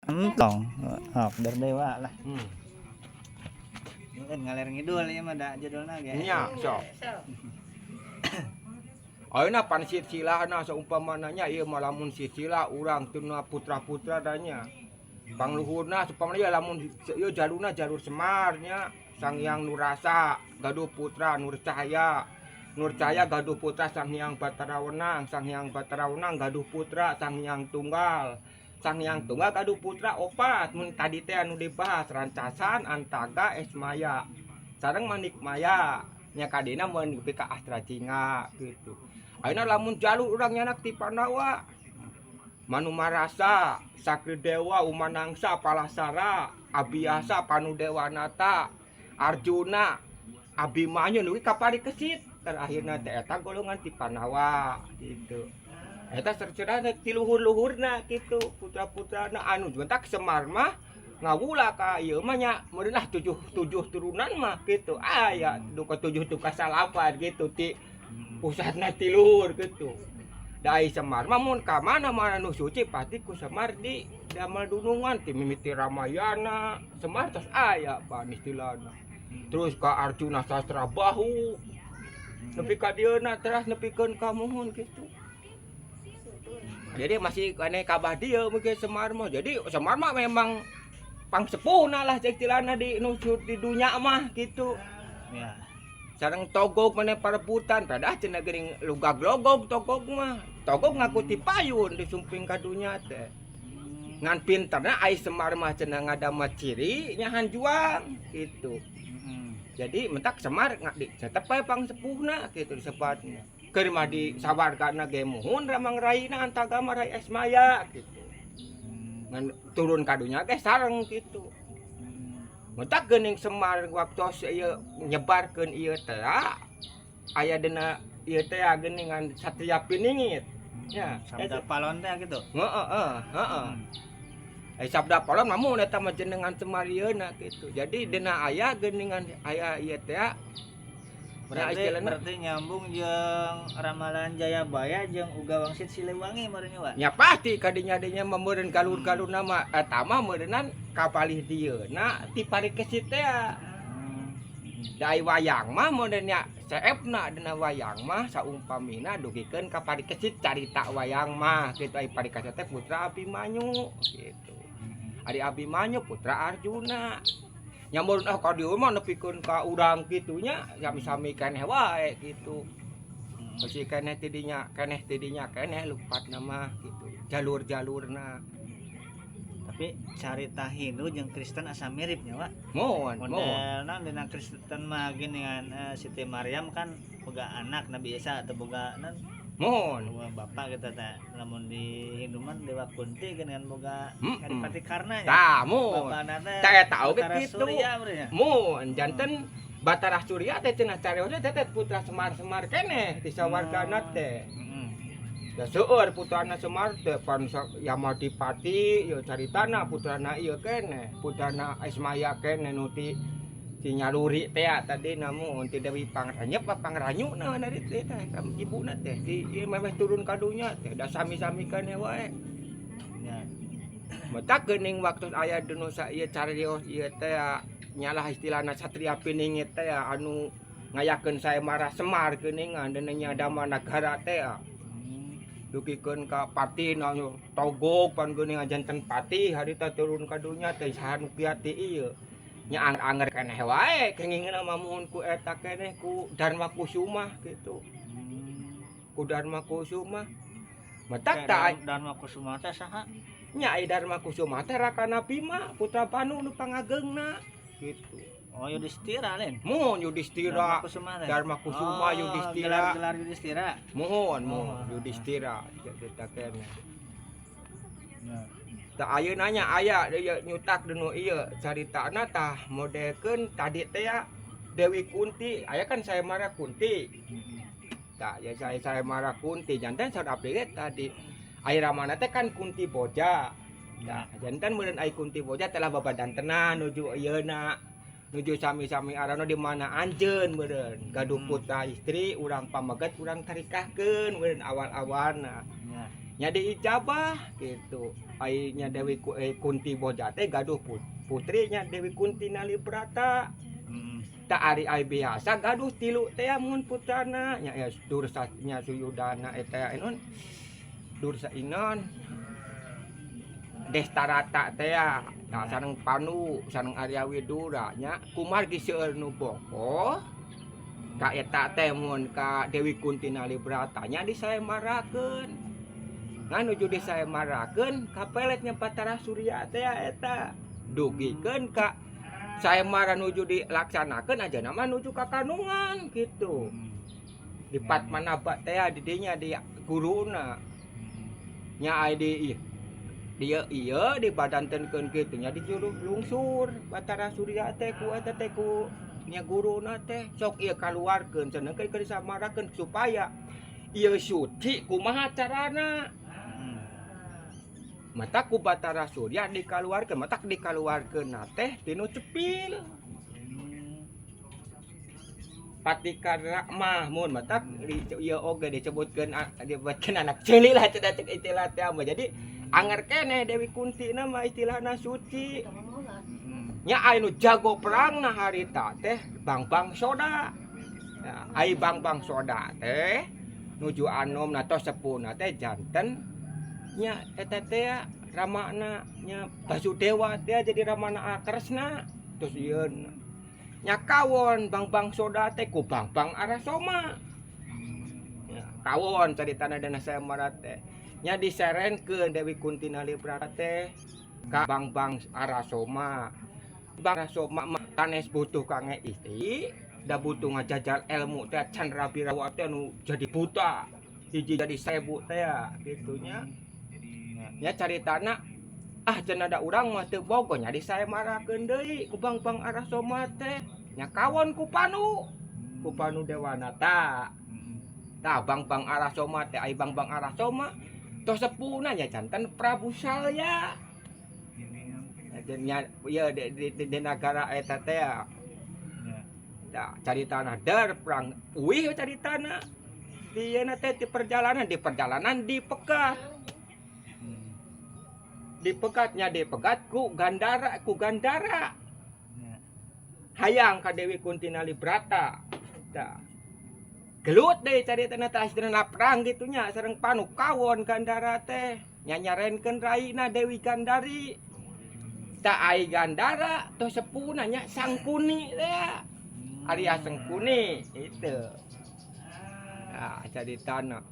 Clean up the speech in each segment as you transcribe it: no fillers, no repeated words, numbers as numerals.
Entong, hok berdewa lah. Kan ngaler ngidul ieu mah da judulna ge. Nya, sok. Ayeuna pan silsilahna saumpamana nya ieu mah lamun silsilah urang tuna putra-putra danya. Pangluhurna supamana ieu lamun ieu jalurna jalur Semar nya. Sang Hyang Nurasa gaduh putra Nur Cahaya. Nur Cahaya gaduh putra Sang Hyang Batara Wenang. Sang Hyang Batara Wenang gaduh putra Sang Hyang Tunggal. Sang Hyang Tunggal gaduh putra opat. Mun tadi teh anu dibahas Rancasan, Antaga, Esmaya. Sareng Manikmaya. Nya kadina mun nepi ka Astracinga gitu. Ayeuna lamun jalur urang nyanak ti Pandawa. Manumarasa, Sakridewa, Umanangsa, Palasara, Abiyasa, Panudewanata, Arjuna, Abimanyu nu ka Parikesit. Terakhirna teh eta golongan ti Pandawa gitu. Eta cercerana ti luhur-luhurna kitu, putra-putrana anu bentak Semar mah ngawula ka ieu mah nya meureunah tujuh turunan mah kitu. Aya duka tujuh tu kasalapan gitu ti pusatna ti luhur kitu. Dai Semar mah mun ka mana-mana nu suci pasti ku Semar di damel dunungan ti mimiti Ramayana. Semar tos aya pan istilahna. Terus ka Arjuna Sastra Bahu. Nepi ka dieuna terus nepikeun ka muhun kitu. Jadi masih kene kabah dieu mungkin Semar mah. Jadi Semar mah memang pangsepuhna lah istilahna di nusur di dunya mah gitu. Ya. Sareng togog maneh parebutan padah cenah geuning lugag-logog togog mah. Togog ngaku ti payun di sumping ka dunya teh. Ngan pinterna ai Semar mah cenah ngadama ciri nyahan juang gitu. Jadi mentak Semar tetep bae pangsepuhna gitu disebutna. Keur mah disawargana ge muhun Ramang Raina Antaga Rai Esmaya gitu. Ngan turun ka dunya ge sareng gitu. Mentak geuning Semar waktu ieu nyebarkeun ieu teh aya dina ieu teh geuningan Satria Piningit. Ya, Sabda Palon teh gitu. Heeh. Sabda Palon mah mun eta mah jenengan Semar ieuna gitu. Jadi dina aya geuningan aya ieu teh Berarti nyambung jeung ramalan Jayabaya jeung Uga Wangsit Siliwangi meureun wa. Nya pasti kadinya-dinya meureun galur-galurna mah eta mah meureunan kapalih dieuna ti Parikesit teh. Dai wayang mah meureun nya saepna dina wayang mah saumpamina dugikeun ka Parikesit carita wayang mah kitu ai Parikesit teh putra Abimanyu gitu. Ari Abimanyu putra Arjuna. Nya mun ka dieu mah nepikeun ka urang kitu nya sami-sami keneh wae gitu. Masih keneh tidinya keneh lupatna mah gitu. Jalur-jalurna. Tapi carita Hindu jeung Kristen asa mirip nya wa. Mohon. Modelna dina Kristen mah geuningan Siti Maryam kan boga anak Nabi Isa atau boga Mohon. bapak kita teh. Lamun di Hindu mah Dewa Kunti geuningan boga Adipati Karna nya. Tah, mohon. Bapana teh Tah eta oge Batara kitu. Surya meureun nya. Mohon janten Batara Surya teh cenah cariosa teh putra Semar keneh disawargana teh. Da seueur putrana Semar teh pan Yamadipati ieu caritana putrana ieu keneh, putrana Esmaya keneh nu ti Nyaluri teh tadi namun ti Dewi Pangranyep apa Pangranyu nah dari teh ibuna teh ti ieu memeh turun ka dunya teh da sami-sami keneh wae. Ya. Metak geuning waktu aya dinu sa ieu carios ieu teh nyalah istilahna Satria Piningit teh anu ngayakeun sae marah Semar geuningan deunnya Dama Nagara teh. Dugikeun ka pati anu togog pan geuningan janten pati harita turun ka dunya teh saha piati ieu. Nya anger keneh wae kengingeuna mamuhun ku eta keneh ku Dharma Kusuma gitu. Ku Dharma Kusuma. Metak ta Dharma Kusuma teh saha? Nya ai Dharma Kusuma teh rakana Bima putra Panu nu pangageungna gitu. Oh Yudhistira lain. Mohon Yudhistira. Dharma Kusuma Yudhistira. Gelar Yudhistira. Mohon Yudhistira kita keneh. Tah ayeuna nya aya nyutak denu ieu caritana tah modelkeun tadi teh Dewi Kunti aya kan Sayamara Kunti. Tah ya Sayamara Kunti janten saud abdi tadi ai ramana teh kan Kunti Boja. Tah janten meureun ai Kunti Boja telah babadantenan nuju ieuna. Nuju sami-sami arana di mana anjeun meureun gaduh putra istri urang pameget urang tarikahkeun meureun awal-awalna. Nya diijabah gitu. ainya Dewi Kunti Boja teh gaduh putrinya Dewi Kunti Nalibrata. Tak ari ai biasa gaduh tilu teh mun putrana nya ya Dursanya Suyudana eta inon Dursa inon Destarata teh tak sareng Panu sareng Arya Widura nya kumargi seueur nu boko ka eta teh mun ka Dewi Kunti Nalibrata nya disayembarakeun ngan nuju disayembarakeun ka peletnya Batara Surya teh eta dugikeun ka sayembara nuju dilaksanakeun aja nama nuju ka Kanungan gitu di Padmanaba teh di dinya di guruna nya ai di dia iya dibadantenkeun kitu nya dijuluh lungsur Batara Surya teh ku eta teh ku nya guruna teh sok ieu kaluarkeun cenah keur disamarakeun supaya ieu suci kumaha carana mata ku Batara Surya dikaluarkeun matak dikaluarkeun teh tinu cepil Patikara mah mun matak ieu oge disebutkeun anak ceuli lah cenah cek istilah teh mah jadi anger keneh Dewi Kunti mah istilahna suci nya anu jago perangna harita teh Bangbang Soda ya, ai Bangbang Soda teh nuju anom tos sepuhna teh janten nya eta teh ramana nya Basudewa teh jadi ramana Kresna terus ieun nya kawon Bangbang Soda teh ku Bangbang Arasoma ya kawon caritana dana sayembara teh nya diserenkeun Dewi Kunti Nalibrata teh ka Bangbang Arasoma Bang Arasoma mah sanes butuh kange istri da butuh ngajajal ilmu teh can rabirawa teh nu jadi buta hiji jadi 1000 teh gitunya nya caritana cenah da urang mah teu bogo nya disayembarakeun deui ku Bangbang Arasoma teh nya kawon ku Panu Dewanata tah Bangbang Arasoma teh ai Bangbang Arasoma tos sepuhna nya janten Prabu Salya nya ieu di nagara eta teh tah caritana dar perang uih caritana di ieu teh di perjalanan dipekatnya dipegat ku Gandara hayang ka Dewi Kunti Nalibrata tah gelut deui caritana teh asdina perang gitunya sareng Panu kawon Gandara teh nya nyarenkeun raina Dewi Gandari tah ai Gandara tos sepuhna nya Sangkuni teh Arya Sangkuni itu nah caritana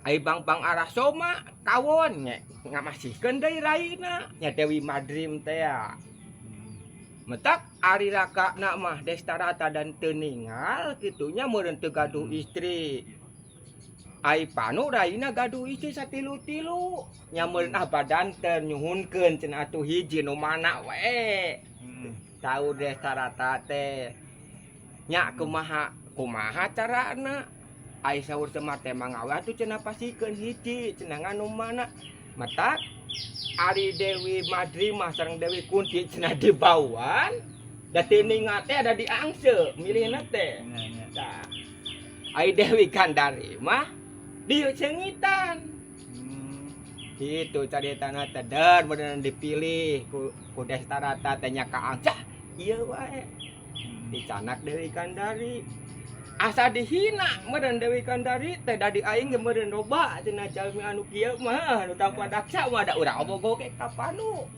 ai Bangbang Arasoma kawon nya ngamasihkeun deui raina nya Dewi Madrim teh metak ari rakana mah Destarata dan teu ningal kitunya meureun teu gaduh istri ai Panu raina gaduh istri satilu-tilu nya meureun badanten nyuhunkeun cenah atuh hiji nu mana we tahu Destarata teh nya kumaha carana ai saur Semar teh mangawe atuh cenah pasikeun hiji cenah nganu mana metak ari Dewi Madrim sareng Dewi Kunti cenah dibawan da tiningat teh ada di angse milihna teh tah ai Dewi Gandari mah dieu cengitan itu caritana teh dar beneran dipilih ku Destarata teh nya ka angsa ieu wae dicanak Dewi Gandari asa dihina meureun Dewi Gandari teh da di aing ge meureun loba cenah jalmi anu kieu mah anu tanpa daksa mah da urang bogo ke ka Panu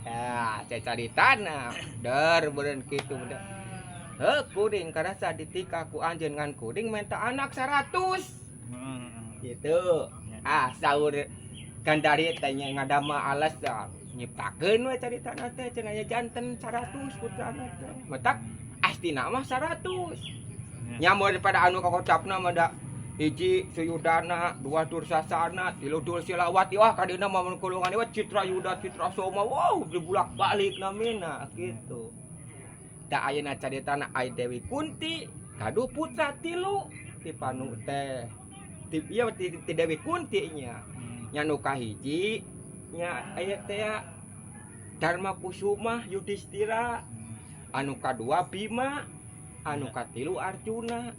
ya caritana dar meureun kitu kuring karasa ditika ku anjeun ngan kuring minta anak 100 gitu saur Gandari teh nya ngadama alas nyiptakeun we caritana teh cenah janten 100 putrana teh metak astina mah 100 nya mun pada anu kakocapna mah da hiji Suyudana, 2 Dursasana, 3 Dursilawati wah kadina mah mun kulungan ieu Citrayuda Citrasoma wow dibulak-balik namina kitu da ayeuna caritana ai Dewi Kunti gaduh putra 3 ti Panu teh ti Dewi Kunti nya nu kahiji nya aya teh Dharma Kusuma Yudhistira anu kadua Bima anu katilu Arjuna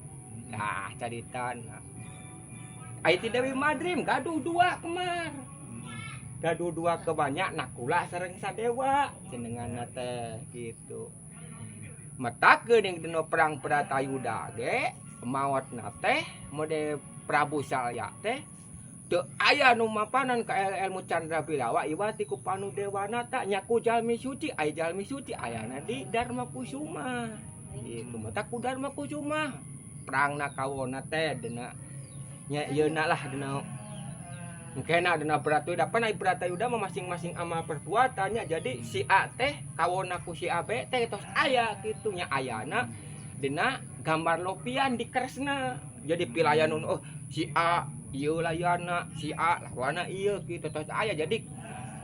nah caritana ai ti Dewi Madrim gaduh 2 kemar gaduh dua kebanyak nakula sareng sadewa jenenganna teh gitu. Matakeun yang dina perang Bratayuda ge maotna teh mode Prabu Salya teh teu aya nu mapanan ka ilmu Candrabilawa iwati ku Panudewanata nya ku jalmi suci ayana di Dharma Kusuma. Gitu mata ku Dharma Kusuma. Perangna kawona teh dina nya yeuna lah dina mungkin ada Bratayuda, pan Bratayuda mah masing-masing amal perbuatannya. Jadi si A teh kawona ku si A B teh tos aya kitu nya ayana dina gambar lopian di Kresna. Jadi pilayan oh si A ieu layana, si A lawana ieu kitu tos aya. Jadi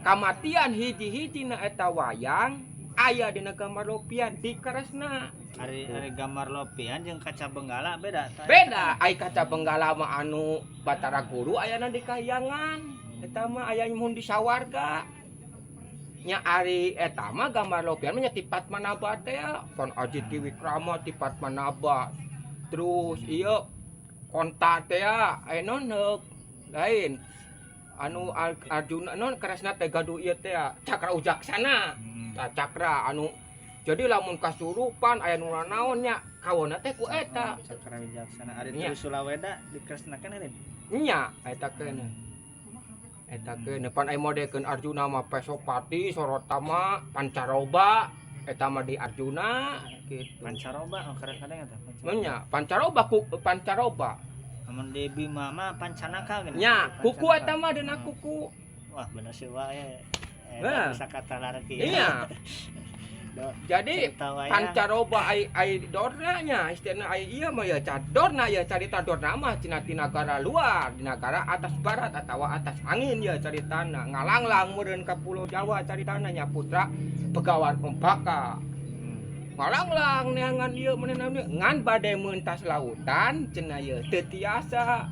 kamatian hiji-hijina eta wayang aya dina gambar lopian di Kresna. Ari gambar lopian jeung kaca benggala beda. Beda, ai kaca benggala mah anu Batara Guru ayana di kahyangan. Eta mah aya mun di sawarga. Nya ari eta mah gambar lopian mah nya tipat manaba teh. Pon Ajit Ki Wikrama tipat manaba. Terus ieu konta teh aya non lain. Anu Arjuna non Kresna teh gaduh ieu teh Cakra Ujaksana. Cakra anu jadi lamun kasurupan aya nu naonnya kawona teh ku eta Cakra Wijaksana ari Trisulaweda dikresnakeun euy nya eta keun pan aya modekeun Arjuna mah Pesopati Sorota mah Pancaroba eta mah di Arjuna kitu Pancaroba kadang-kadang eta nya Pancaroba ku Pancaroba amun di Bima mah Pancanaka gini nya kuku eta mah dina kuku wah bener sih wae bisa kata laraki iya jadi Pancaroba ai dorna nya istilahna ai ieu mah ya dorna ya carita dorna mah cenah ti nagara luar di negara atas barat atawa atas angin ya caritana ngalanglang meureun ka Pulau Jawa caritana nya putra Begawan Pembaka ngalanglang neangan ieu manehna ngan bade meuntas lautan cenah ieu teu tiasa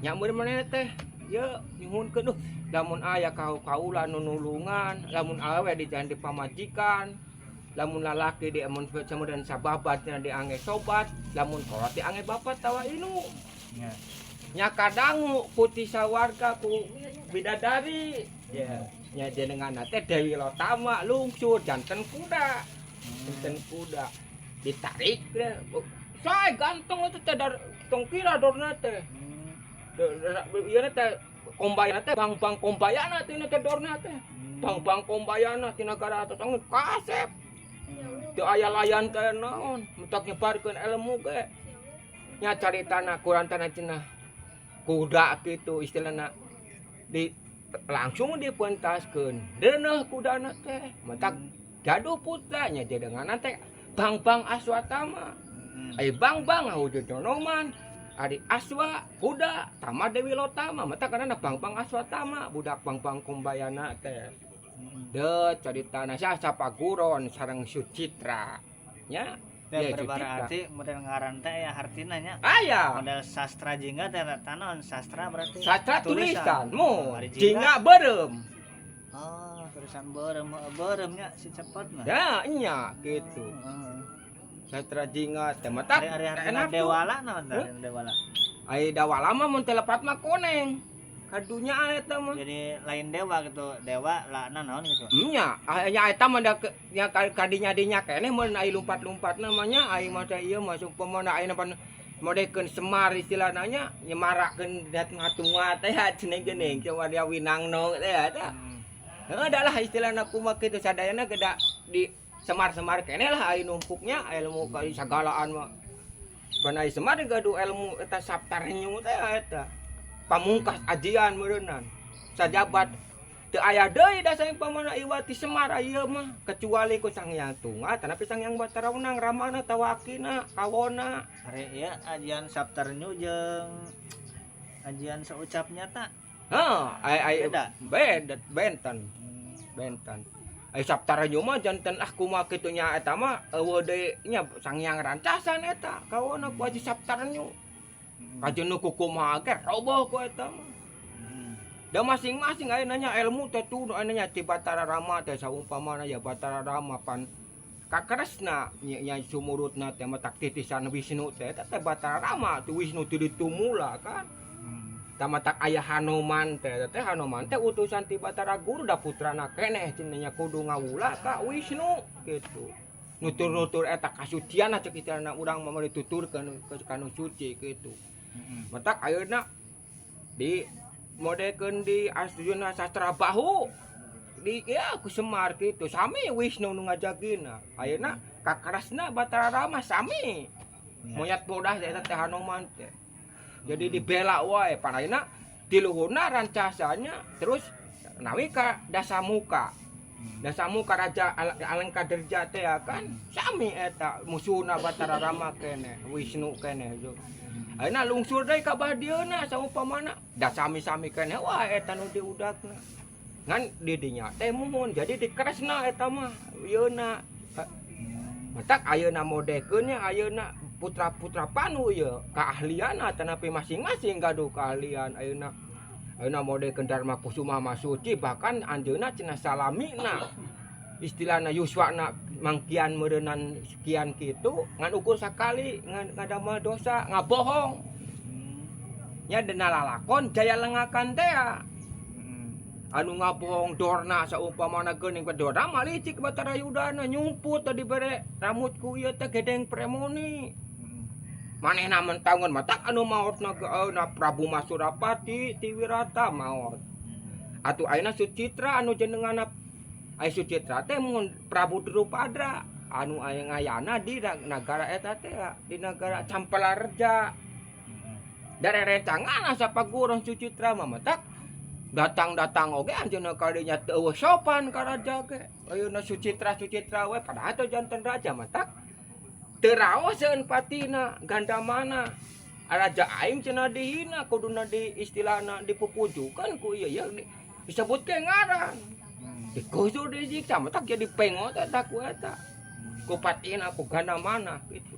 nya meureun manehna teh ieu nyuhunkeun lamun aya kaula nu nulungan lamun awe di jandi pamajikan lamun lalaki di amun kemudian sababat nya diangge sobat lamun kolot diangge bapat tawa inu nya kadang putih sawarga ku bidadari ya nya jenenganna teh Dewi Lotama lungsur janten kuda ditarik deh say ganteng itu teh tong kira dorna teh ieu teh kombayana teh bang kombayana teh teh dorna teh bang kombayana ti nagara atas angin kasep teu aya layan teh naon mentak nyebarkeun ilmu ge nya caritana kurantana cenah kuda kitu istilahna di langsung dipentaskeun deuneuh kudana teh mentak gaduh putra nya dedenganan teh Bang Aswatama ai Bang wujud nonoman Ari Aswa kuda Tama Dewi Lotama mentak kana Bang Aswatama budak Bang Kombayana teh de caritana Sapaguron sareng Sucitra nya ya berarti model ngaran teh ya hartina nya aya model sastra jingga teh tanaon sastra berarti sastra tulisan mu jingga beureum oh tulisan beureum nya si cepet mah ya nya gitu sastra jingga teh mata enak dewala naon dewala ai dewala mah mun telepat mah koneng kadunya eta mah jadi lain dewa gitu dewa lah naon gitu nya aya eta mah nya kadinya dinya keneh mun ai lumpat-lumpat namanya ai mah teh ieu masuk pemana ai napan modekeun Semar istilahna nya nyemarakeun dat ngatunga teh cenah geuning coba dia winangno teh eta da lah istilahna kumaha kitu sadayana geda di Semar-semar keneh lah ai numpuknya ilmu kali sagalaan mah ban ai Semar gaduh ilmu eta saptarnyu teh eta pamungkas ajian meureunnan sajabat teu aya deui da saeng pamana iwati Semar ieu mah kecuali ku Sang Hyang Tunggal tanapi Sang Hyang Bataraunang ramana tawakina kawona are ieu ajian saptarnyu jeung ajian saucapnya ta ai beda benten ai saptarnyu mah janten kumaha kitu nya eta mah eueuh deui nya Sang Hyang rancasan eta kawona ku aji saptarnyu kajeun nu kumaha ge roboh ku eta mah. Da masing-masing aya nanya ilmu teh tu aya nanya ti Batara Rama teh saumpamana ya Batara Rama pan ka Kresna nya sumurutna teh mah tak titisan Wisnu teh eta teh Batara Rama tu Wisnu teu ditumula kan. tamatak ayah Hanuman teh Hanuman teh utusan ti Batara Guru da putrana keneh cenanya kudu ngawula ka Wisnu gitu. Nutur-nutur eta kasucian cek istilah urang mah dituturkeun kanu suci gitu. Matak ayeuna di modekeun di Arjuna Sastra Bahu di ya ku Semar gitu sami Wisnu nu ngajagina ayeuna kakarasna Batara Rama sami moyat bodas eta teh Hanuman teh jadi dibela wae pan ayeuna di luhurna rancasanya terus nawi ka Dasamuka Raja Alengkadirja teh kan sami eta musuhna Batara Rama kene Wisnu kene ayeuna lungsur deui ka badieuna saumpamana da sami-sami kene wae eta nu diudakna ngan di dinya teh muhun jadi dikeresna eta mah yeuna matak ayeuna modekeunnya ayeuna putra-putra Panu ye keahlianna tanapi masing-masing gaduh keahlian ayeuna modekeun Dharma Kusuma Masuci bahkan anjeunna cenah salamina istilahna yuswana mangkian meureunan sekian kitu ngan ukur sakali ngadamel dosa ngabohong nya dina lalakon jaya lengakan teh anu ngabohong dorna saumpamana geuning pedorna mah licik Batara Yudana nyumput tadi bere rambutku ieu teh gedeng premoni manehna mentangun matak anu maotna geuna Prabu Masurapati ti Wirata maot atuh ayeuna Sucitra anu jenenganna ai Sucitra teh mun Prabu Drupada anu aya ngayana di nagara eta teh di nagara Campalareja darerencangan sapagurang Sucitra mah matak datang oge anjeunna kadinya teu eueuh sopan ka raja ge ayeuna Sucitra we padahal teh janten raja matak teu raoseun patina gandamana raja aing cenah dihina kuduna di istilahna dipupujukan ku ieu disebut ke ngaran dikusur disiksa matak jadi pengot eta ku eta ku patina ku gandamana gitu.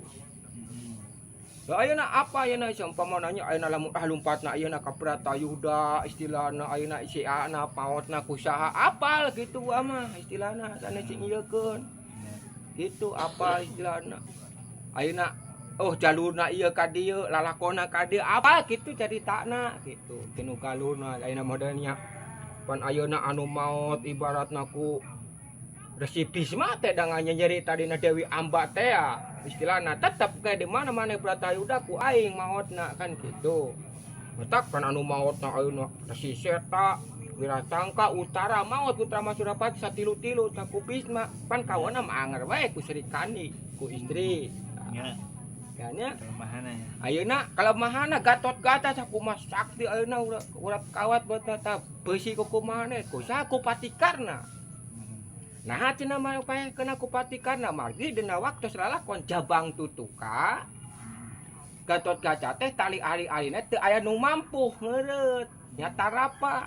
Ayeuna apa ayeuna saumpama nanya ayeuna lamun lumpatna ayeuna ka Bratayuda istilahna ayeuna siana paotna kusaha apal gitu mah istilahna sanes ngieulkeun gitu apa istilahna ayeuna oh jalurna ieu ka dieu lalakonna ka dieu apa gitu caritana gitu tinu kalurna ayeuna modelnya pan ayeuna anu maot ibaratna ku Resi Bisma teh da nyarita dina Dewi Amba teh istilahna tetep kayak di mana-mana Bratayuda ku aing maotna kan gitu. Matak pan anu maotna ayeuna Resi Seta, Wirasangka Utara maot putra Masurapati satilu-tilu tak ku Bisma pan kawana mah anger wae ku Sri Kandi ku istri. Ya. Kayaknya Kelemahanna. ayeuna kelemahanna Gatotkaca sakumaha sakti ayeuna urap kawat betata beusi ku kumaha ku saha ku Patikarna. Nah cenah mah upaya kena ku Patikarna margi dina waktu lalakon Jabang Tutuka Gatotkaca teh tali ali-alina teu aya nu mampu ngeureut nya tarapa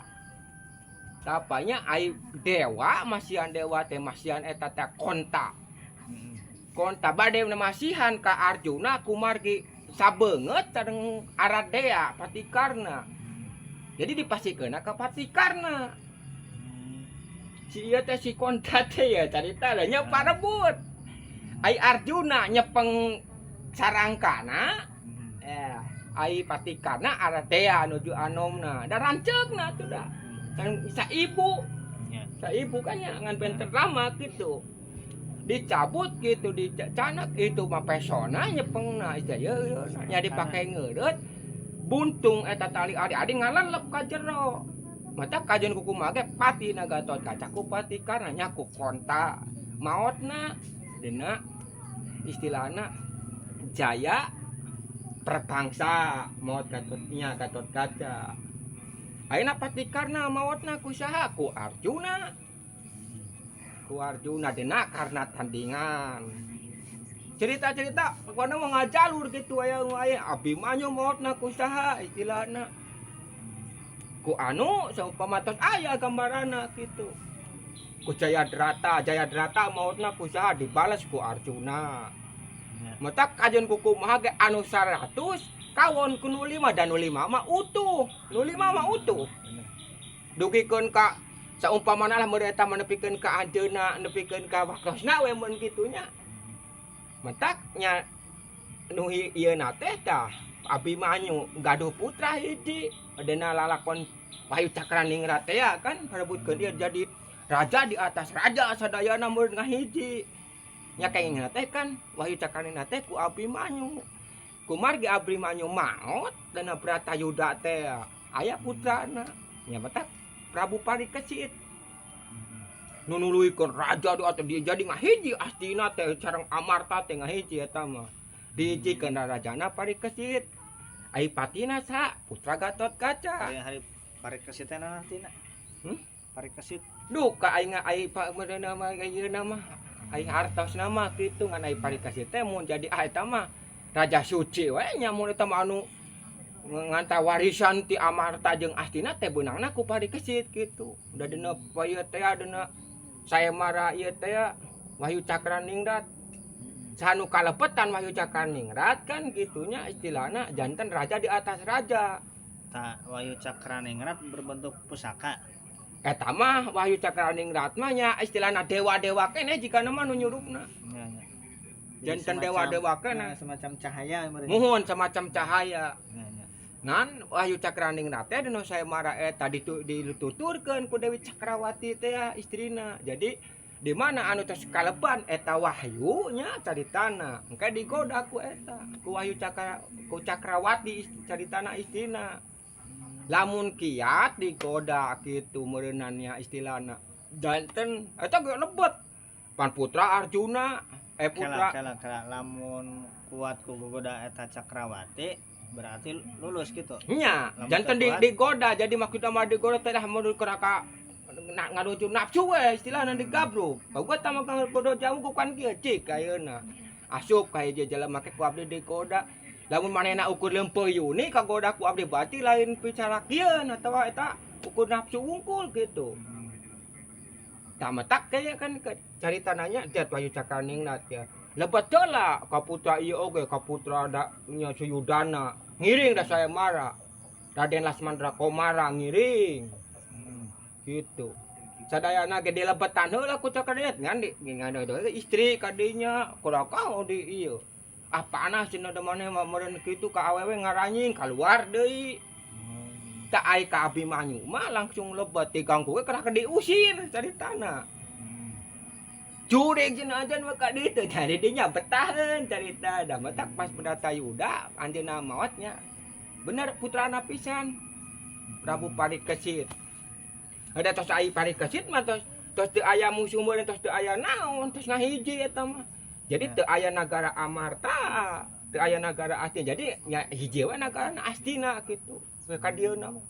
tapanya ai dewa masihan dewa teh masihan eta teh konta bade masihan ka Arjuna kumargi sabeungeut sareng Aradea Patikarna jadi dipasikeunna ka Patikarna si ieu teh si konta teh ya carita nya parebut ai Arjuna nyepeng sarangkana ai Patikarna Aradea nuju anomna da ranceukna tuh da kan saibu saibu kan ngan benten lama gitu dicabut gitu dicanak itu mah pesona nyepengna ieu nya dipake ngeureut buntung eta tali adi-adi ngalalep ka jero mata kajian kuku mage pati Gatotkaca ku Patikarna nya ku konta maotna dina istilahna jaya perbangsa maot Gatotkaca ayeuna Patikarna maotna ku saha ku Arjuna dina karena tandingan cerita-cerita pokona mah ngajalur gitu aya Abimanyu maotna ku saha istilahna ku anu saumpama tos aya gambarana gitu ku Jayadrata maotna ku saha dibales ku Arjuna matak kajeun ku kumaha ge anu 100 kawon ku nu 5 dan nu 5 mah utuh dugikeun ka saumpamana lah mun eta menepikeun ka anjeunna nepikeun ka waktosna we mun kitu nya matak nya nu ieu na teh tah Abimanyu gaduh putra hiji adena lalakon Wahyu Cakraningrat teh ya kan parebutkeun dia jadi raja di atas raja sadayana meureun ngahiji nya kaengna teh kan Wahyu Cakraningrat teh ku Abimanyu kumargi Abimanyu maot dana Bratayuda teh aya putrana nya mata Prabu Parikesit nu nuluykeun raja di atas dia jadi ngahiji Astina teh sareng Amarta teh ngahiji eta mah dihijikeun rajana Parikesit ai patina sa putra Gatotkaca hari Parikesit teh nantina Parikesit duka aing ai nama ieu nama ai hartos nama kitu ngan ai Parikesit teh mun jadi eta mah raja suci we nya mun eta mah anu nganta warisan ti Amarta jeung Astina teh beunangna ku Parikesit kitu da dina ieu teh dina sayemara ieu teh Wahyu Cakraningrat sanu kalepetan Wahyu Cakraningrat kan gitunya istilahna janten raja di atas raja. Ta Wahyu Cakraningrat berbentuk pusaka. Eta mah Wahyu Cakraningrat mah nya istilahna dewa-dewa keneh jika nama nu nyurupna. Ya, ya. Janten dewa-dewa keneh semacam cahaya muhun semacam cahaya. Ya, ya. Ngan Wahyu Cakraningrat teh dina sayemara eta dituturkeun ku Dewi Cakrawati teh istrina. Jadi di mana anu tos kalepan eta Wahyu nya caritana engke digoda ku eta ku Wahyu Cakrawati caritana istina lamun kiat digoda kitu meureunannya istilahna janten eta ge lebet pan putra Arjuna putra kala lamun kuat ku goda eta Cakrawati berarti lulus gitu nya janten digoda jadi maksudna mah digoda teh dah mun keraka ngaruju nafsu we istilahna digabruk boga tah mah podo jauh ku kan kieu cik ayeuna asup ka hiji jelema make ku abdi digoda lamun manehna ukur leumpeuyeuni kagoda ku abdi berarti lain picalakieun atawa eta ukur nafsu wungkul kitu tah matak kaya kan caritana nya Diat Wahyu Cakraningrat ya lebat heula ka putra ieu oge ka putra nya Suyudana ngiring da sayemara Raden Lasmandra Komara ngiring gitu sadayana ge dilebetan heula ku Cakraningrat ngan ngada istri kadinya kurang di ieu apana cenah da maneh mah meureun kitu ka awewe ngaranying kaluar deui tak ai ka Abimanyu mah langsung lebet diganggu we kerah diusir caritana jurig cenah ajan mah ka ditu jadi dinya betaheun carita da matak pas Bratayuda anjeunna maotnya bener putrana pisan Prabu Parikesit ada tos ai Parikesit mah tos teu aya musuh meureun tos teu aya naon tos ngahiji eta mah jadi teu aya nagara Amarta teu aya nagara Astina jadi nya hiji we nagarana Astina kitu we ka dieuna mah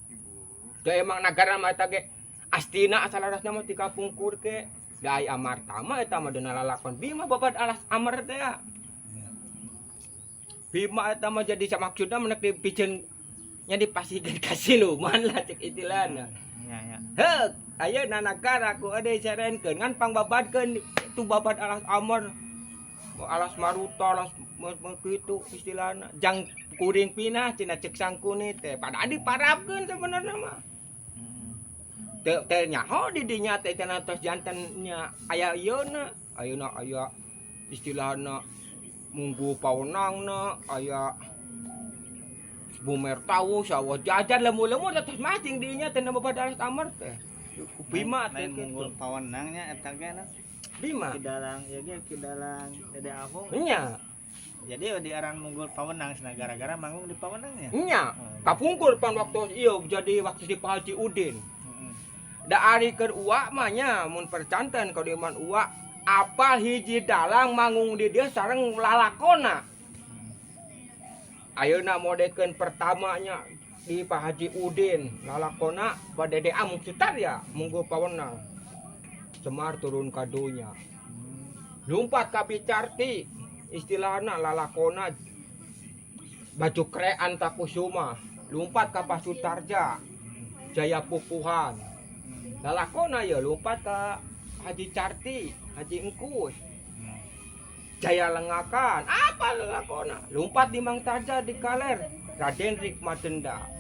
teu emang nagara mah eta ge Astina asalarasna mah dikapungkurke da ai Amarta mah eta mah dina lalakon Bima babad alas Amar teh Bima eta mah jadi samaksudna menek dipikeun nya dipasikeun ka siluman lah cek istilahna ya ya heuh ayeuna nagara ku ade sarenkeun ngan pangbabadkeun tu babad alas Amar alas Maruta alas kitu istilahna jang kuring pinah cenah cek sangkuni teh pada diparapkeun sebenarnya mah teu nyaho di dinya teh cenah tos jantennya aya ieuna ayeuna aya istilahna munggu pawenangna aya bumer tahu sawah jajan lemu-lemu tos masing dinya teh babad alas Amar teh Bima teh munggul pawenangnya eta ge Bima kidalang ya ge kidalang Dede Ahung nya jadi di aran munggul pawenang gara-gara manggung di pawenangnya nya kapungkur pan waktu ieu jadi waktu di Pak Haji Udin da ari keur uwa mah nya mun percanten ka dieu man uwa apal hiji dalang manggung di dieu sareng lalakona ayeuna modekeun pertamanya di Pak Haji Udin lalakona Dede Amung Sutarya munggul pawenang Semar turun kadunya lumpat ka Bicarti istilahna lalakona baju krean Takusuma lumpat ka Pasutarja Jaya Pupuhan lalakona ya lumpat ka Haji Carti Haji Engkus Jaya Lengakan apa lalakona lumpat di Mang Tarja di Kaler Raden Rikmadenda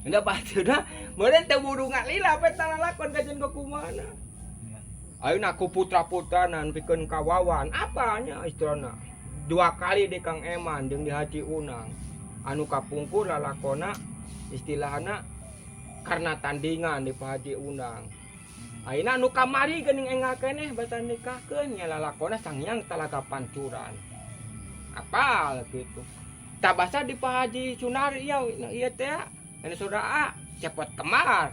enggak batuna meureun teu buru ngalila peta lalakon ka jeung kumaha ayeuna ku putra-putranan pikeun kawawan apanya istilahna 2 kali di Kang Eman jeung di Haji Unang anu kapungkur lalakona istilahna karena tandingan di Pak Haji Unang. Ayeuna anu kamari geuning enggal keneh basa nikahkeun nya lalakona Sangyang Talaga Pancuran. Apal gitu. Tabasa di Pak Haji Sunar ieu teh anu saudara cepot kemar.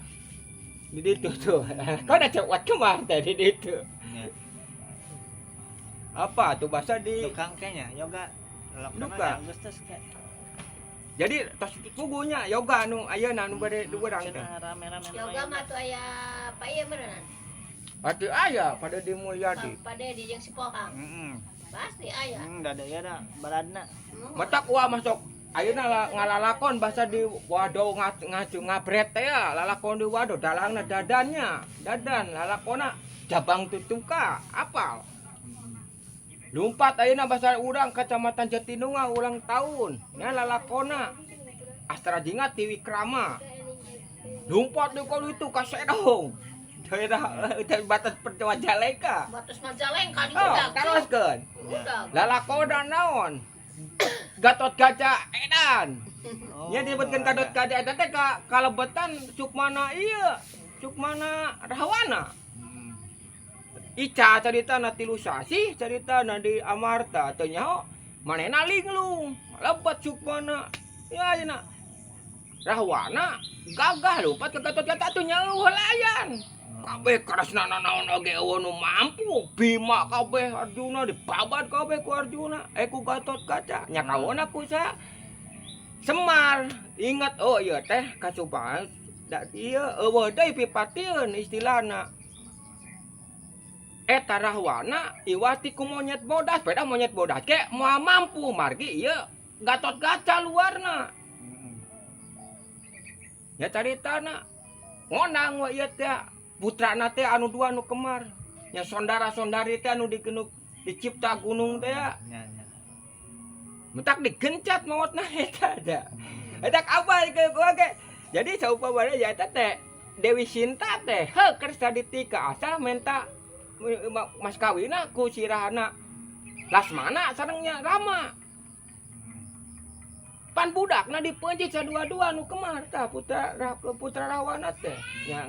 Di ditu tuh. Kau udah cepot kemar teh di ditu. Ya. Apa tuh bahasa di Tukang kayaknya yoga. Yoga. Agustus kayak. jadi tos tubuhnya yoga anu ayeuna anu bade urang teh. Rame-rame. Yoga mah tuh aya Pak ieu beneran. Atuh aya pada di Mulyadi. Pada di jeung si Pohang. Heeh. Pasti aya. Da ya da baradna. Matak wa masuk ayeuna ngalalakon bahasa di wado ngaju ngabret teh ya lalakon di wado dalangna dadannya dadan lalakona jabang tutuka apal lumpat ayeuna bahasa urang Kecamatan Jatinunggal ulang tahun nya lalakona Astra Jingat ti Wikrama lumpat di kalau itu ka Sedong daerah batas pertemuan Jaleka Batas Majalengka di oh budak. teruskeun Budak. lalakona naon Gatot Kaca Edan. Oh, Ya disebutkan Gatot Kaca Edan teh kalebetan Sukmana ieu, Sukmana Rahwana. Ica caritana tilu sasi, caritana di Amarta teu nyaho manehna linglung, lebet Sukmana. Ya ayeuna Rahwana gagah lompat ke Gatot Kaca teu nyaho layan. Kabeh karesnana naon oge eueuh nu mampu Bima kabeh Arjuna dibabat kabeh ku Arjuna ku Gatot Kaca nya kawana ku Semar ingat oh ieu teh kasubahan da ieu eueuh deui pipatieun istilahna eta Rahwana iwati ku monyet bodas beda monyet bodas ke moal mampu margi ieu Gatot Kaca luarna nya caritana ngonang we ieu teh putrana teh anu dua anu kemar nya sondara-sondari teh anu digenuk dicipta gunung teh ya nya. mentak digencet maotna eta da eta abah ke gua ge jadi saumpamana ya eta teh Dewi Sinta teh heuh keur saditika asal menta mas kawina ku sirahana Lasmana sarengnya Rama pan budakna dipeunjit sadua-dua anu kemar tah putra Rawana teh nya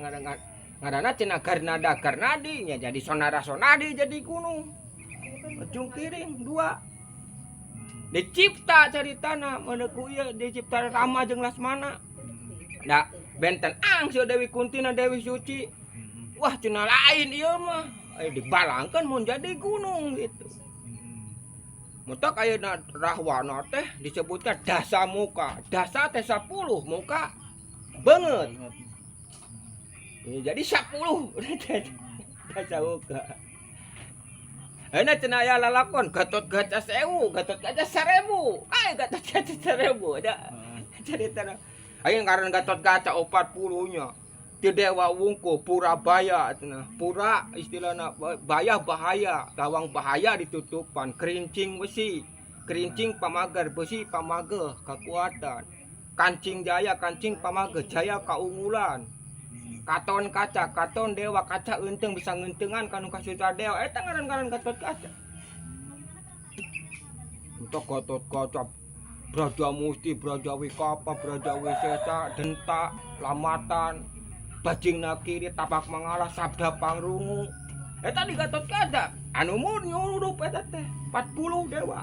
ngaranna cenah Garnada Garnadi nya jadi Sonara Sonadi jadi gunung ujung kiring dua dicipta caritana meneku ieu dicipta Rama jeung Lasmana da benten angsu Dewi Kuntina Dewi Suci wah cenah lain ieu mah dibalangkeun mun jadi gunung gitu mutak ayeuna Rahwana teh disebutkan dasa muka dasa teh 10 muka beungeut jadi 10 dasa muka enak cenah aya lalakon Gatot Kaca 1000 Gatot Kaca 1000 Gatot Kaca 1000 ada caritana aya ngaran Gatot Kaca 40 nya ti Dewa Wungku Purabaya cenah pura istilahna baya bahaya gawang bahaya ditutupan kerincing besi kerincing pamager besi pamageh kekuatan kancing jaya kancing pamageh jaya kaunggulan Katon Kaca, Katon Dewa Kaca eunteng bisa ngeunteungan kanu kasuta dewa eta ngaran-ngaran Gatot Kaca. Untuk Gatot Kaca Braja Musti, Braja Wikapa, Braja Wisesa, Denta, Lamatan, Bajingna Kiri, Tapak Mangala, Sabda Pangrungu. Eta di Gatot Kaca. Anu mur nyurup eta teh 40 dewa.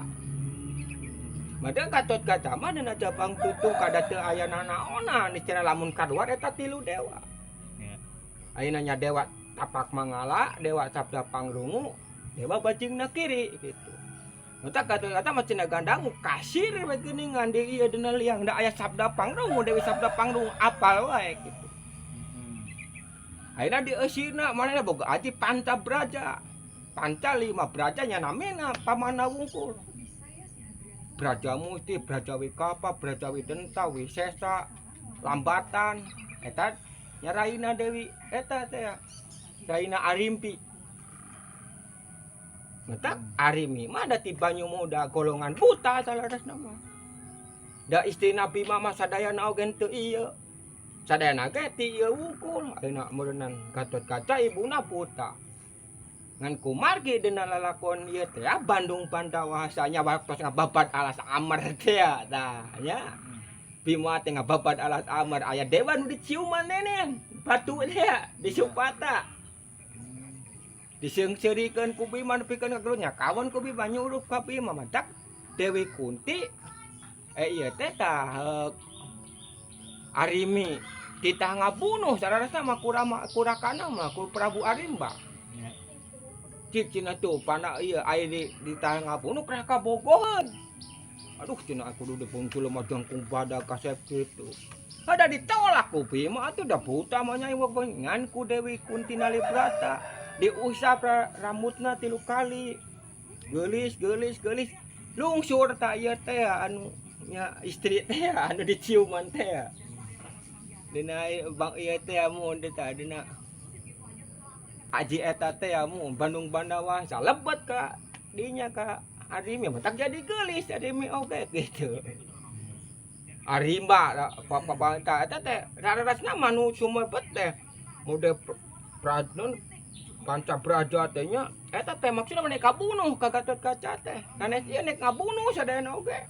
Mada Gatot Kaca mah dina Jabang Tutung kada teu aya nanaonan cenah lamun kaluar eta 3 dewa. Ayeuna nya Dewa Tapak Mangala, Dewa Sabda Pangrungu, Dewa Bajingna Kiri gitu. Mutak Gatot Kaca mah cenah gandang kasir we geuningan di ieu dina liang da aya Sabda Pangrungu, Dewi Sabda Pangrungu apal wae gitu. Ayeuna dieusirna manehna boga aji Pancabraja. Panca 5 braja nya namina pamana wungkul. Braja Musti, Braja Wikapa, Braja Widenta, Wisesa, Lambatan, eta nya Raina Dewi eta teh Raina Arimpi. Mata Arimi mah da ti Banyu Muda golongan buta salarasna mah. Da istina Bima mah sadayana oge teu ieu. Sadayana ge ti ieu wungkul. Ayeuna meureunnan Gatot Kaca ibuna buta. ngan kumargi dina lalakon ieu teh Bandung Bandawasanya waktu ngababad alas amar teh tah nya Bima teh ngababad alas amar aya dewa nu diciuman neneh batu teh di Supata diseungseurikeun ku Bima nepikeun ka gelunya kawan ku Bima nyurup ka Bima madak Dewi Kunti ieu teh tah Arimi kita ngabunuh sararasna mah kurakana mah ku Prabu Arimba cina tuh pana iya aya di tah ngabunuh kena kabogohan aduh cina aku udah pungkul majang kung badak kasep gitu ada ditolak ku Bima atuh da buta mah nyai ngan ku Dewi Kunti Nalibrata diusap rambutna 3 kali geulis lungsur ta ieu teh anu nya istri teh anu diciuman teh dina bang ieu teh mun teh dina Aji eta teh amun Bandung Bandawasa lebet ka dinya ka Arimi matak jadi geulis Arimi oge gitu. Arimba papa eta teh rarasna manu sumebet teh mode Pradon Pancabraja teh nya eta teh maksudna mane kabunuh ka Gatotkaca teh. Sanes ieu nek ngabunuh sadayana oge.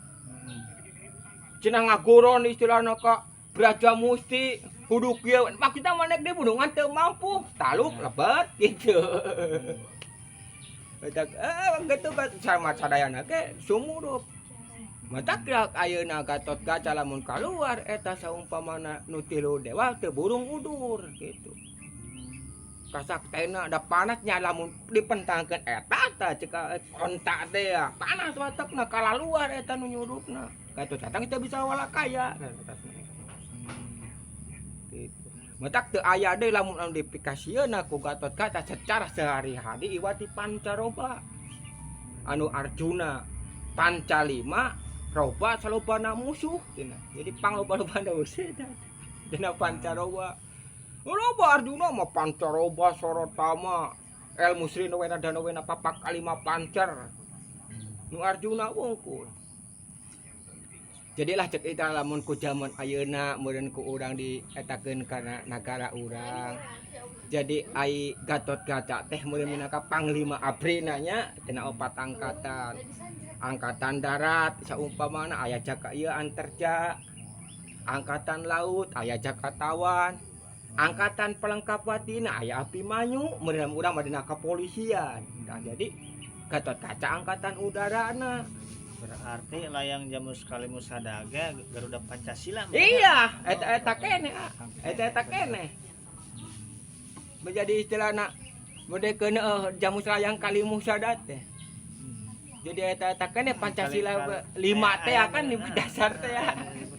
Cenah ngaguron istilahna ka Braja Musti huduk ieu maksudna manek dia budungan teu mampu taluk lebet gitu. Matak gitu sama sadayana ge sumurup. Matak ayeuna Gatotkaca lamun kaluar eta saumpamana nu 3 dewa teu burung udur gitu. Kasaktena da panasnya lamun dipentangkeun eta tah ceuk kontak teh panas watekna kalaluar eta nu nyurupna. Gatotkaca teu bisa walakaya. Gitu. Matak teu aya deui lamun anu dipikasieun ku Gatotkaca secara sehari-hari iwati pancaroba. Anu Arjuna pancalima roba salobana musuh cenah. Jadi pangloba-lobana musuh dina pancaroba. Loba Arjuna mah pancaroba sorotama ilmu Sri Wena Danawena papak kalima pancer. Nu Arjuna wungkul. Jadilah cek eta lamun ku jaman ayeuna meureun ku urang dietakeun kana nagara urang. Jadi ai Gatotkaca teh meureun minangka panglima abrina nya tina 4 angkatan. Angkatan darat saumpamana aya Jaka ieu Antarja. Angkatan laut aya Jakatawan. Angkatan pelengkap watina aya Abimanyu meureun urang mah dina kepolisian. Nah, jadi Gatotkaca angkatan udarana. Berarti layang Jamus Kalimus Sadaga Garuda Pancasila. Iya, eta keneh. Eta keneh. Menjadi istilahna modekeun Jamus layang Kalimus Sada teh. Jadi eta keneh Pancasila 5 teh akan di dasar teh.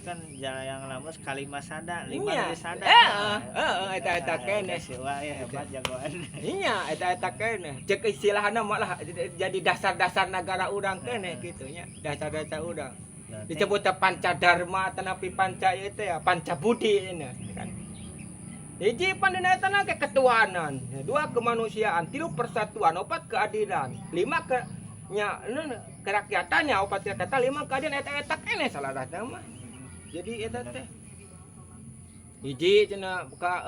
Kan yang lamus Kalimas Sada, 5 dari Sada. Eta keneh. Wah, ya hebat jagoan. Iya, eta keneh. Cek istilahna malah jadi dasar-dasar negara urang keneh kitu nya. Dasar-dasar urang. Disebut Pancadharma tanapi panca ieu teh Pancabudi nya kan. Hiji pandina eta ge ketuhanan, 2 kemanusiaan, 3 persatuan, 4 keadilan, 5 kerakyatannya, 4 kerakyatan, 5 keadilan eta keneh salarasna mah. Jadi eta teh hiji cenah ka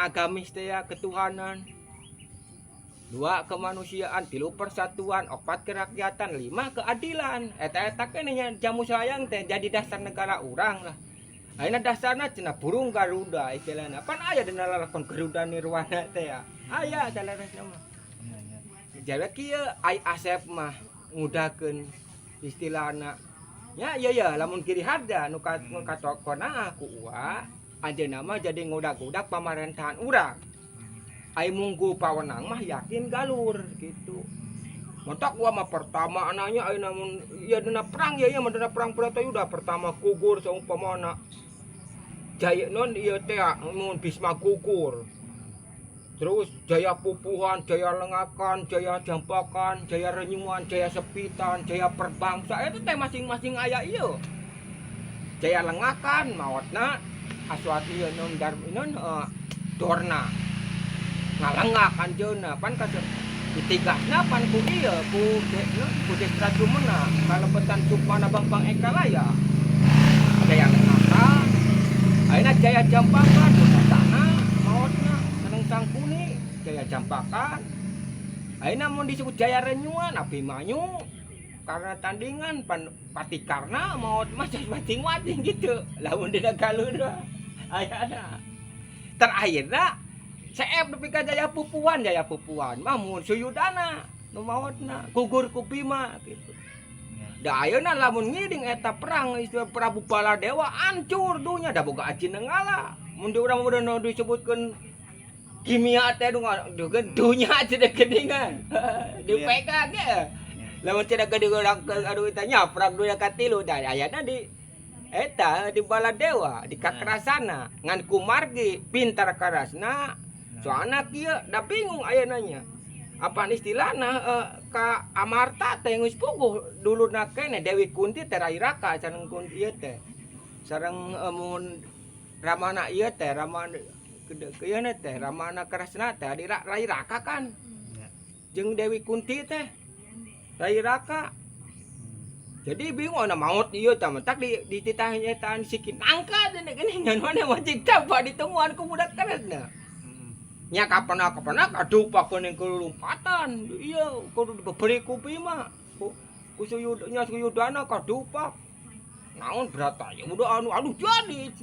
agamis teh ketuhanan, 2 kemanusiaan, 3 persatuan, 4 kerakyatan, 5 keadilan. Eta keneh nya Jamus layang teh jadi dasar negara urang lah. Ayeuna dasarna cenah burung Garuda istilahna. Pan aya dina lalakon Garuda Nirwana teh aya salarasna mah. Jadi kieu ai Asep mah ngudakeun istilahna. Ya lamun kiri harda nu katokona ku Uwa anjeunna mah jadi ngudak-udak pamarentahan urang. Ai munggu pawenang mah yakin galur gitu. Montak Uwa mah pertama ananya ayeuna mun ieu dina perang ya mah dina perang Bratayuda pertama gugur saumpamana Jaya non ieu teh mun Bisma gugur. Terus Jaya Pupuhan, Jaya Lengakan, Jaya Jampakan, Jaya Renyuman, Jaya Sepitan, Jaya Perbangsa itu teh masing-masing aya ieu. Jaya Lengakan maotna Aswati non Darminon Dorna. Ngalengak anjeunna pan ka ditigasna pan ku ieu ku Destra Jumena kalebetan Sukmana Bangpang Ekalaya. Jaya Lengakan ayeuna Jaya Jampakan sana maotna Sangkuni Jaya Jampakan Ayeuna mun disebut Jaya Renyuan Abimanyu karena tandingan Patikarna maot masing-masing gitu. Lamun dina Galur ayana. Terakhirna CF nepi ka Jaya Pupuan mah mun Suyudana nu maotna gugur ku Bima gitu. Da ayeuna lamun ngiding eta perang istilah Prabu Baladewa hancur dunya da boga aji nenggala. Mun di urang udah disebutkeun kimia teh dunya cenah geuningan. Dipegang ge. Lamun cenah geuning aduh eta nyaprak dunya katilu da ayana di eta di Baladewa di kakerasana ngan kumargi pintar karasna soalna kieu da bingung ayeuna nya. Apaan istilahna ka Amarta teh geus puguh dulurna keneh Dewi Kunti teh Rai Raka sareng Kunti ieu teh. Sareng mun ramana ieu teh ramana kieu teh ramana Kresna teh di Rai Raka kan. Jeung Dewi Kunti teh Rai Raka. Jadi bingung na maot ieu tah mentak di titah nyetaan si Kinangka teh geuningan mana macing tapa ditemuan ku budak keresna. Nya kapan aduh pakeun kelulumpatan iya kudu diberi ku Bima ku Suyudana kadupak naon berata ya udah anu jadi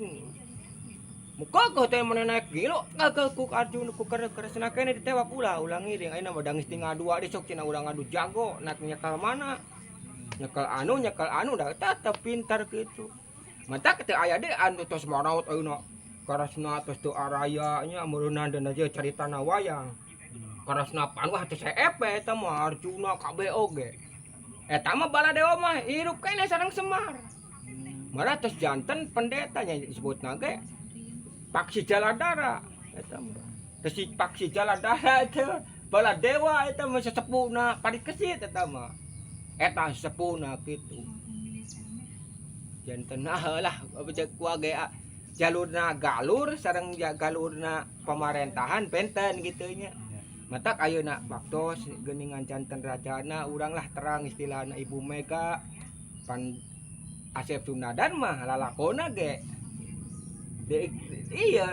muka kau teh mana naik gilo kagak ku Arjuna ku Kresna kene ditewa pula ulang iring ayeuna mah dangis tinggal dua di sok cenah urang adu jago nak nyekal mana nyekal anu da tetep pintar gitu mata teh aya deui anu tos maraot ayeuna Karasna tos teu araya nya meureunna dan aja caritana wayang. Karasna panwah teh CF eta mah Arjuna kabeh oge. Eta mah Baladewa mah hirup kene sareng Semar. Malah tos janten pendeta nya disebutna ge Paksi Jaladara eta mah. Tos si Paksi Jaladara teh Baladewa eta mah sesepuhna Parikesit eta mah. Eta sesepuhna kitu. Janten lah becek ku ge jalurna Galur sareng galurna pemerintahan benten gitu nya. Matak ayeuna waktos geuningan janten rajana urang lah terang istilahna Ibu Mega pan Asep Sunadan mah lalakona ge. Iya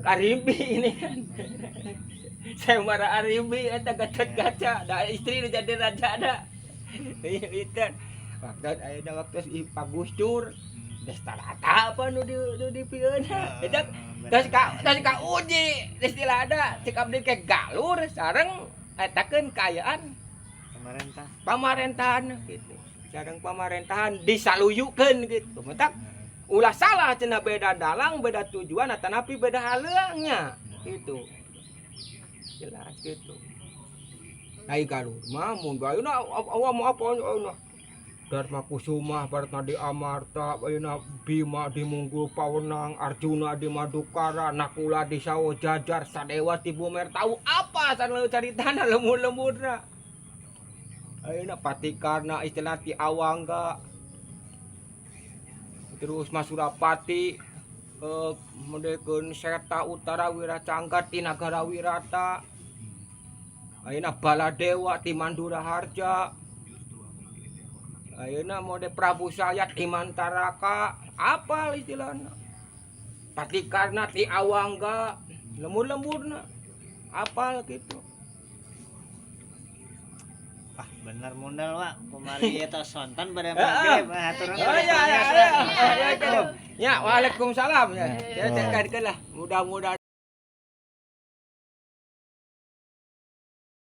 Arimbi ini kan. Semara Arimbi eta Gatot-Kaca da istri nu jadi rajana. Ieu waktu ayeuna waktos Pak Gusdur destarata apa nu dipieunna eta tos ka uji istilahna cek abdi ke Galur sareng etakeun kaayaan pamerintahan gitu sareng pamerintahan disaluyukeun gitu mentak ulah salah cenah beda dalang beda tujuan atanapi beda haleungnya gitu jelas gitu ai Galur mah mun ayeuna mau apa ayeuna Dharma Kusuma baratna di Amarta ayeuna Bima di Munggul Pawenang Arjuna di Madukara Nakula di Sawo Jajar Sadewa di Bumer tahu apa sareng caritana lembur-lemburna ayeuna Patikarna istilah ti Awangga terus Mas Surapati modekeun Seta Utara Wiracangga ti Nagara Wirata ayeuna Baladewa ti Mandura Harja ayeuna mode Prabu Sayat di Mantaraka apal istilahna Patikarna ti Awangga lembur-lemburna apal gitu bener modal Wak kumari eta sontan pada magrib haturun ya waalaikumsalam ya lah mudah-mudahan